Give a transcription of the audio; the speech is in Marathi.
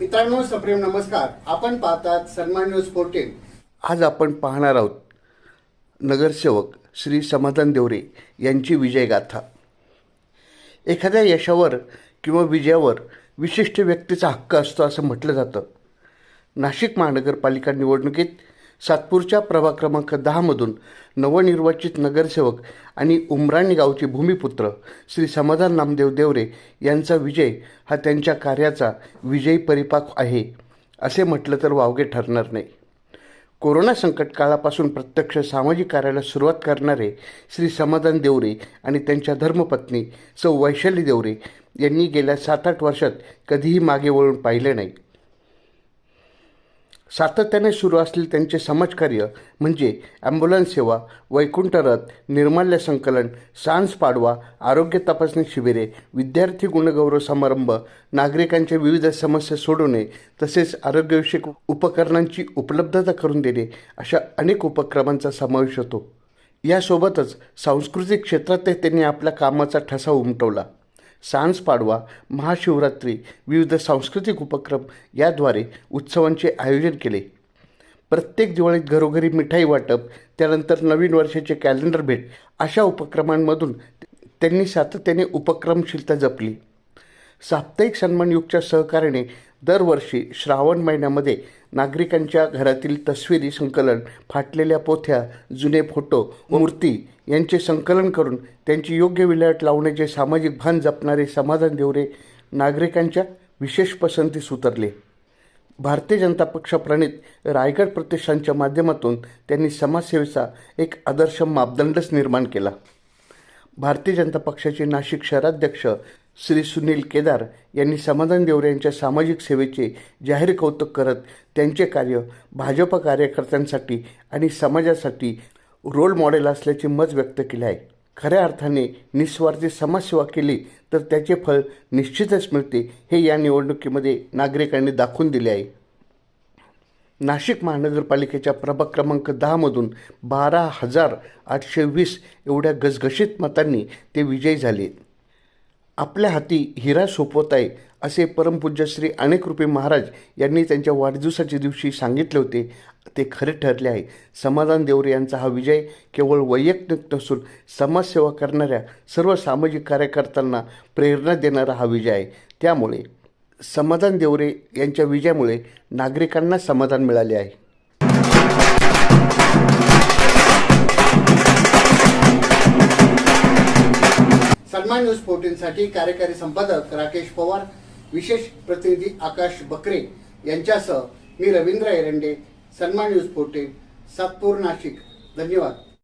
मित्रांनो, सप्रेम नमस्कार. आपण पाहतात सन्मान न्यूज 14. आज आपण पाहणार आहोत नगरसेवक श्री समाधान देवरे यांची विजयगाथा. एखाद्या यशावर किंवा विजयावर विशिष्ट व्यक्तीचा हक्क असतो असं म्हटलं जातं. नाशिक महानगरपालिका निवडणुकीत सातपूरच्या प्रभाग क्रमांक 10मधून नवनिर्वाचित नगरसेवक आणि उमराणी गावचे भूमिपुत्र श्री समाधान नामदेव देवरे यांचा विजय हा त्यांच्या कार्याचा विजयी परिपाक आहे असे म्हटलं तर वावगे ठरणार नाही. कोरोना संकट काळापासून प्रत्यक्ष सामाजिक कार्याला सुरुवात करणारे श्री समाधान देवरे आणि त्यांच्या धर्मपत्नी सौ वैशाली देवरे यांनी गेल्या 7-8 वर्षात कधीही मागे वळून पाहिले नाही. सातत्याने सुरू असलेले त्यांचे समाजकार्य म्हणजे ॲम्ब्युलन्स सेवा, वैकुंठ रथ, निर्माल्य संकलन, सांज पाडवा, आरोग्य तपासणी शिबिरे, विद्यार्थी गुणगौरव समारंभ, नागरिकांच्या विविध समस्या सोडवणे तसेच आरोग्यविषयक उपकरणांची उपलब्धता करून देणे अशा अनेक उपक्रमांचा समावेश होतो. यासोबतच सांस्कृतिक क्षेत्रातही त्यांनी आपल्या कामाचा ठसा उमटवला. सांज पाडवा, महाशिवरात्री, विविध सांस्कृतिक उपक्रम याद्वारे उत्सवांचे आयोजन केले. प्रत्येक दिवाळीत घरोघरी मिठाई वाटप, त्यानंतर नवीन वर्षाचे कॅलेंडर भेट अशा उपक्रमांमधून त्यांनी सातत्याने उपक्रमशीलता जपली. साप्ताहिक सन्मानयुगच्या सहकार्याने दरवर्षी श्रावण महिन्यामध्ये नागरिकांच्या घरातील तस्विरी संकलन, फाटलेल्या पोथ्या, जुने फोटो, मूर्ती यांचे संकलन करून त्यांची योग्य विल्हेवाट लावण्याचे सामाजिक भान जपणारे समाधान देवरे नागरिकांच्या विशेष पसंतीस उतरले. भारतीय जनता पक्षप्रणीत रायगड प्रतिष्ठानच्या माध्यमातून त्यांनी समाजसेवेचा एक आदर्श मापदंडच निर्माण केला. भारतीय जनता पक्षाचे नाशिक शहराध्यक्ष श्री सुनील केदार यांनी समाधान देवरे यांच्या सामाजिक सेवेचे जाहीर कौतुक करत त्यांचे कार्य भाजप कार्यकर्त्यांसाठी आणि समाजासाठी रोल मॉडेल असल्याचे मत व्यक्त केले आहे. खऱ्या अर्थाने निस्वार्थी समाजसेवा केली तर त्याचे फळ निश्चितच मिळते हे या निवडणुकीमध्ये नागरिकांनी दाखवून दिले आहे. नाशिक महानगरपालिकेच्या प्रभाग क्रमांक 10मधून 12,820 एवढ्या घसघशीत मतांनी ते विजयी झाले. आपल्या हाती हिरा सोपवत आहे असे परमपूज्य श्री अनेकरूपी महाराज यांनी त्यांच्या वाढदिवसाच्या दिवशी सांगितले होते, ते खरे ठरले आहे. समाधान देवरे यांचा हा विजय केवळ वैयक्तिक नसून समाजसेवा करणाऱ्या सर्व सामाजिक कार्यकर्त्यांना प्रेरणा देणारा हा विजय आहे. त्यामुळे समाधान देवरे यांच्या विजयामुळे नागरिकांना समाधान मिळाले आहे. सन्मान न्यूज 14 साठी कार्यकारी संपादक राकेश पवार, विशेष प्रतिनिधी आकाश बकरे यांच्यासह मी रवींद्र एरंडे. सन्मान न्यूज 14, सातपूर, नाशिक. धन्यवाद.